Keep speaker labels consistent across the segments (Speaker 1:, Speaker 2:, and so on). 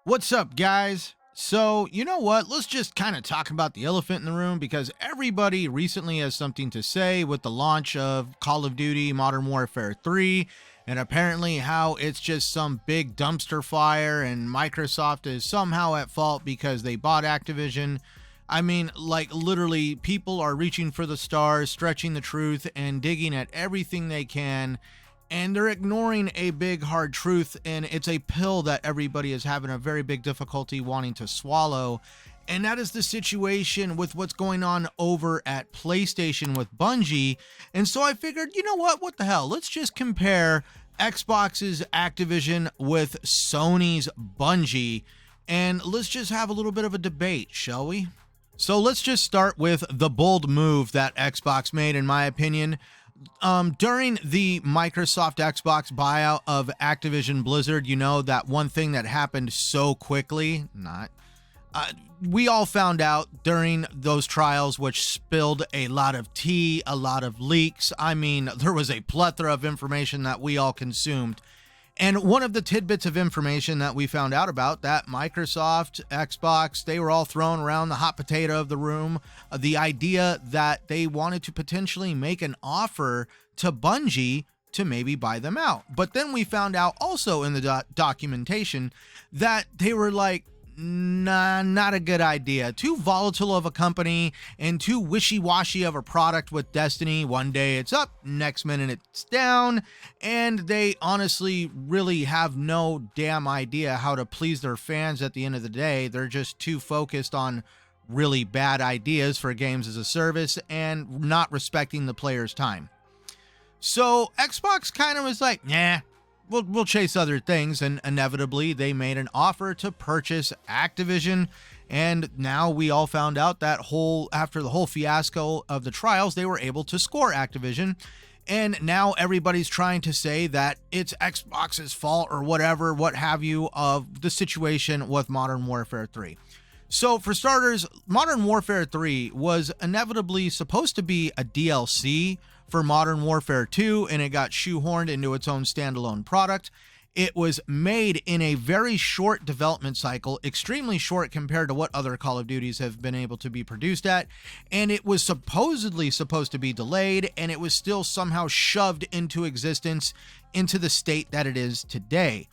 Speaker 1: What's up, guys? So, you know what? Let's just kind of talk about the elephant in the room because everybody recently has something to say with the launch of Call of Duty Modern Warfare 3, and apparently how it's just some big dumpster fire and Microsoft is somehow at fault because they bought Activision. I mean, like, literally, people are reaching for the stars, stretching the truth, and digging at everything they can, and they're ignoring a big hard truth, and it's a pill that everybody is having a very big difficulty wanting to swallow, and that is the situation with what's going on over at PlayStation with Bungie. And so I figured, you know what the hell, let's just compare Xbox's Activision with Sony's Bungie, and let's just have a little bit of a debate, shall we? So let's just start with the bold move that Xbox made, in my opinion. During the Microsoft Xbox buyout of Activision Blizzard, you know, that one thing that happened so quickly, we all found out during those trials, which spilled a lot of tea, a lot of leaks. I mean, there was a plethora of information that we all consumed. And one of the tidbits of information that we found out about, that Microsoft, Xbox, they were all thrown around the hot potato of the room. The idea that they wanted to potentially make an offer to Bungie to maybe buy them out. But then we found out also in the documentation that they were like, nah, not a good idea. Too volatile of a company and too wishy-washy of a product with Destiny. One day it's up, next minute it's down, and they honestly really have no damn idea how to please their fans at the end of the day. They're just too focused on really bad ideas for games as a service and not respecting the player's time. So Xbox kind of was like, nah, we'll chase other things, and inevitably they made an offer to purchase Activision, and now we all found out that after the whole fiasco of the trials, they were able to score Activision, and now everybody's trying to say that it's Xbox's fault or whatever, what have you, of the situation with Modern Warfare 3. So for starters, Modern Warfare 3 was inevitably supposed to be a DLC for Modern Warfare 2, and it got shoehorned into its own standalone product. It was made in a very short development cycle, extremely short compared to what other Call of Duties have been able to be produced at, and it was supposedly supposed to be delayed, and it was still somehow shoved into existence into the state that it is today.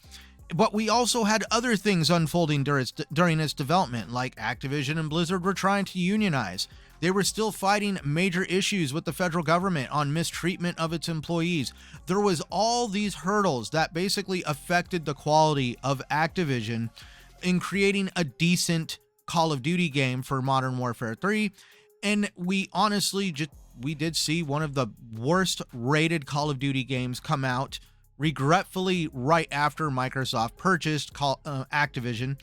Speaker 1: But we also had other things unfolding during its development, like Activision and Blizzard were trying to unionize. They were still fighting major issues with the federal government on mistreatment of its employees. There was all these hurdles that basically affected the quality of Activision in creating a decent Call of Duty game for Modern Warfare 3. And we honestly we did see one of the worst rated Call of Duty games come out, regretfully, right after Microsoft purchased Activision.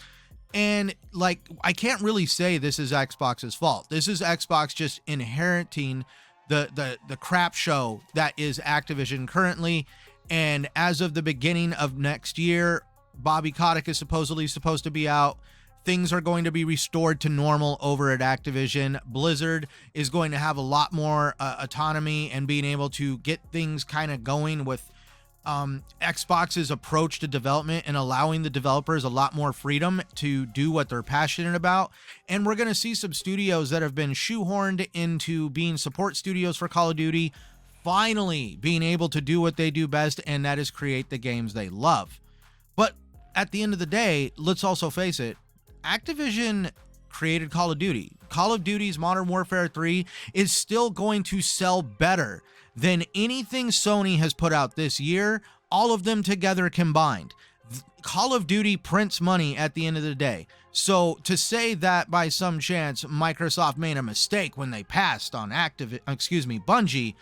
Speaker 1: And like, I can't really say this is Xbox's fault. This is Xbox just inheriting the crap show that is Activision currently. And as of the beginning of next year, Bobby Kotick is supposedly supposed to be out. Things are going to be restored to normal over at Activision. Blizzard is going to have a lot more autonomy and being able to get things kind of going with Xbox's approach to development and allowing the developers a lot more freedom to do what they're passionate about. And we're going to see some studios that have been shoehorned into being support studios for Call of Duty finally being able to do what they do best, and that is create the games they love. But at the end of the day, let's also face it, Activision created Call of Duty. Call of Duty's Modern Warfare 3 is still going to sell better than anything Sony has put out this year, all of them together combined. Call of Duty prints money at the end of the day. So to say that by some chance Microsoft made a mistake when they passed on Bungie,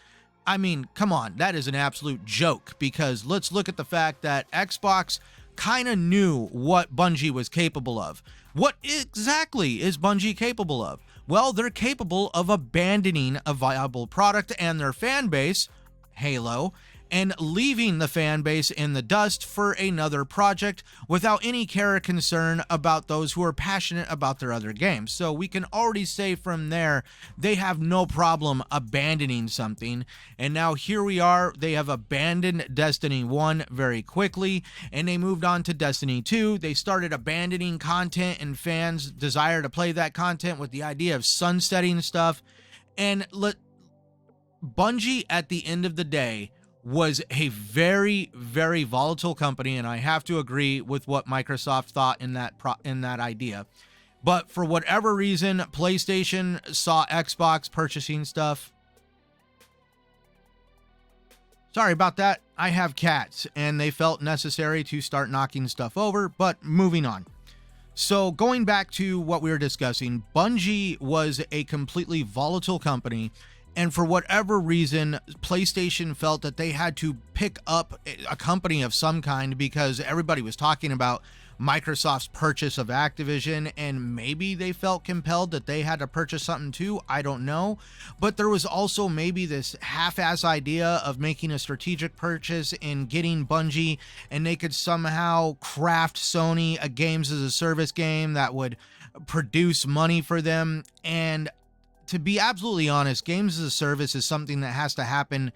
Speaker 1: I mean, come on, that is an absolute joke, because let's look at the fact that Xbox kind of knew what Bungie was capable of. What exactly is Bungie capable of? Well, they're capable of abandoning a viable product and their fan base, Halo, and leaving the fan base in the dust for another project without any care or concern about those who are passionate about their other games. So we can already say from there, they have no problem abandoning something. And now here we are, they have abandoned Destiny 1 very quickly, and they moved on to Destiny 2. They started abandoning content and fans' desire to play that content with the idea of sunsetting stuff. And Bungie, at the end of the day, was a very, very volatile company, and I have to agree with what Microsoft thought in that idea. But for whatever reason, PlayStation saw Xbox purchasing stuff. Sorry about that. I have cats, and they felt necessary to start knocking stuff over, but moving on. So going back to what we were discussing, Bungie was a completely volatile company. And for whatever reason, PlayStation felt that they had to pick up a company of some kind because everybody was talking about Microsoft's purchase of Activision, and maybe they felt compelled that they had to purchase something too. I don't know. But there was also maybe this half-ass idea of making a strategic purchase and getting Bungie, and they could somehow craft Sony a games as a service game that would produce money for them. And to be absolutely honest, games as a service is something that has to happen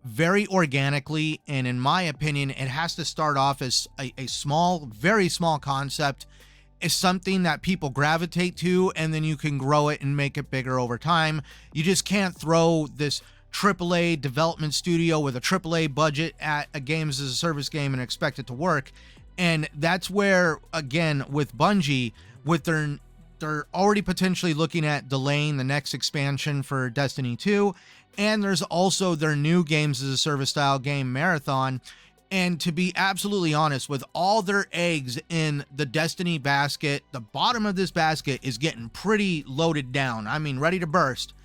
Speaker 1: very organically, and in my opinion, it has to start off as a small, very small concept. It's something that people gravitate to, and then you can grow it and make it bigger over time. You just can't throw this AAA development studio with a AAA budget at a games as a service game and expect it to work. And that's where, again, with Bungie, with they're already potentially looking at delaying the next expansion for Destiny 2, and there's also their new games as a service style game Marathon. And to be absolutely honest, with all their eggs in the Destiny basket, the bottom of this basket is getting pretty loaded down. I mean, ready to burst.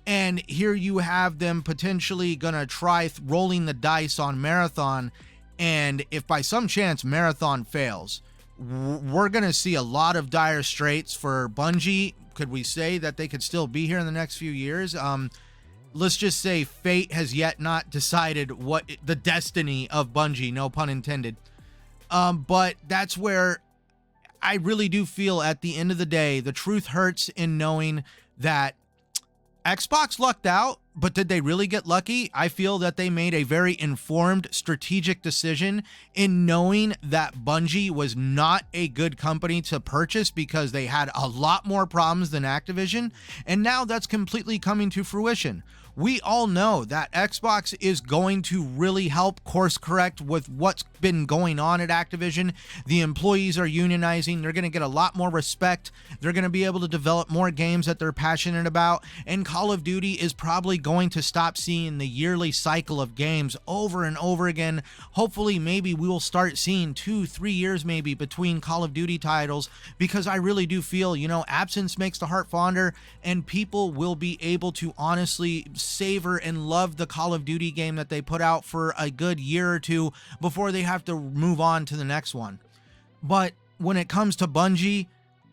Speaker 1: And here you have them potentially gonna try rolling the dice on Marathon, and if by some chance Marathon fails, we're going to see a lot of dire straits for Bungie. Could we say that they could still be here in the next few years? Let's just say fate has yet not decided what the destiny of Bungie, no pun intended. But that's where I really do feel at the end of the day, the truth hurts in knowing that Xbox lucked out, but did they really get lucky? I feel that they made a very informed, strategic decision in knowing that Bungie was not a good company to purchase because they had a lot more problems than Activision, and now that's completely coming to fruition. We all know that Xbox is going to really help course correct with what's been going on at Activision. The employees are unionizing. They're going to get a lot more respect. They're going to be able to develop more games that they're passionate about. And Call of Duty is probably going to stop seeing the yearly cycle of games over and over again. Hopefully, maybe we will start seeing 2-3 years maybe between Call of Duty titles, because I really do feel, absence makes the heart fonder, and people will be able to honestly savor and love the Call of Duty game that they put out for a good year or two before they have to move on to the next one. But when it comes to Bungie,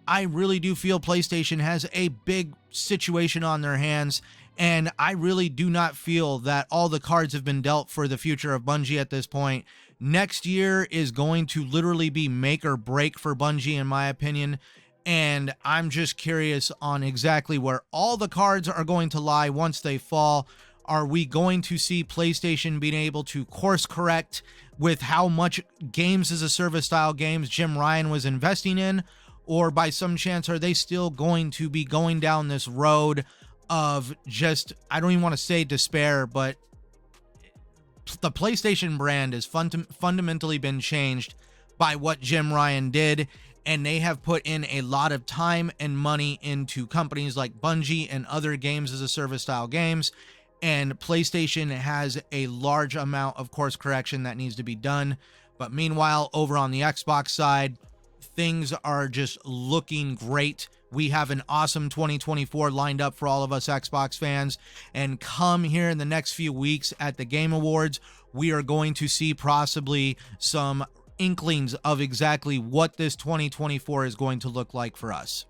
Speaker 1: I really do feel PlayStation has a big situation on their hands, and I really do not feel that all the cards have been dealt for the future of Bungie at this point. Next year is going to literally be make or break for Bungie, in my opinion. And I'm just curious on exactly where all the cards are going to lie once they fall. Are we going to see PlayStation being able to course correct with how much games as a service style games Jim Ryan was investing in? Or by some chance, are they still going to be going down this road of just, I don't even want to say despair, but the PlayStation brand has fundamentally been changed by what Jim Ryan did. And they have put in a lot of time and money into companies like Bungie and other games as a service style games. And PlayStation has a large amount of course correction that needs to be done. But meanwhile, over on the Xbox side, things are just looking great. We have an awesome 2024 lined up for all of us Xbox fans. And come here in the next few weeks at the Game Awards, we are going to see possibly some inklings of exactly what this 2024 is going to look like for us.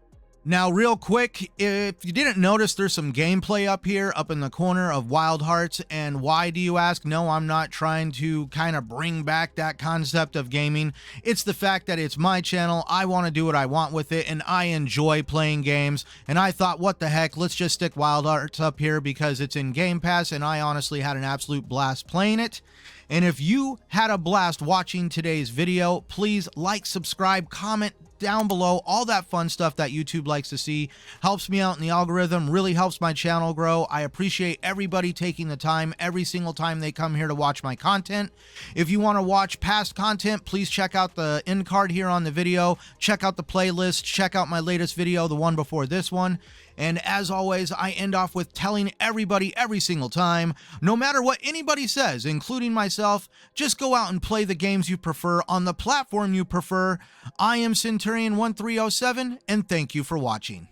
Speaker 1: Now, real quick, if you didn't notice, there's some gameplay up here, up in the corner of Wild Hearts. And why, do you ask? No, I'm not trying to kind of bring back that concept of gaming. It's the fact that it's my channel. I want to do what I want with it, and I enjoy playing games. And I thought, what the heck, let's just stick Wild Hearts up here because it's in Game Pass, and I honestly had an absolute blast playing it. And if you had a blast watching today's video, please like, subscribe, comment down below. All that fun stuff that YouTube likes to see helps me out in the algorithm, really helps my channel grow. I appreciate everybody taking the time every single time they come here to watch my content. If you want to watch past content, please check out the end card here on the video. Check out the playlist. Check out my latest video, the one before this one. And as always, I end off with telling everybody every single time, no matter what anybody says, including myself, just go out and play the games you prefer on the platform you prefer. I am Centurion1307, and thank you for watching.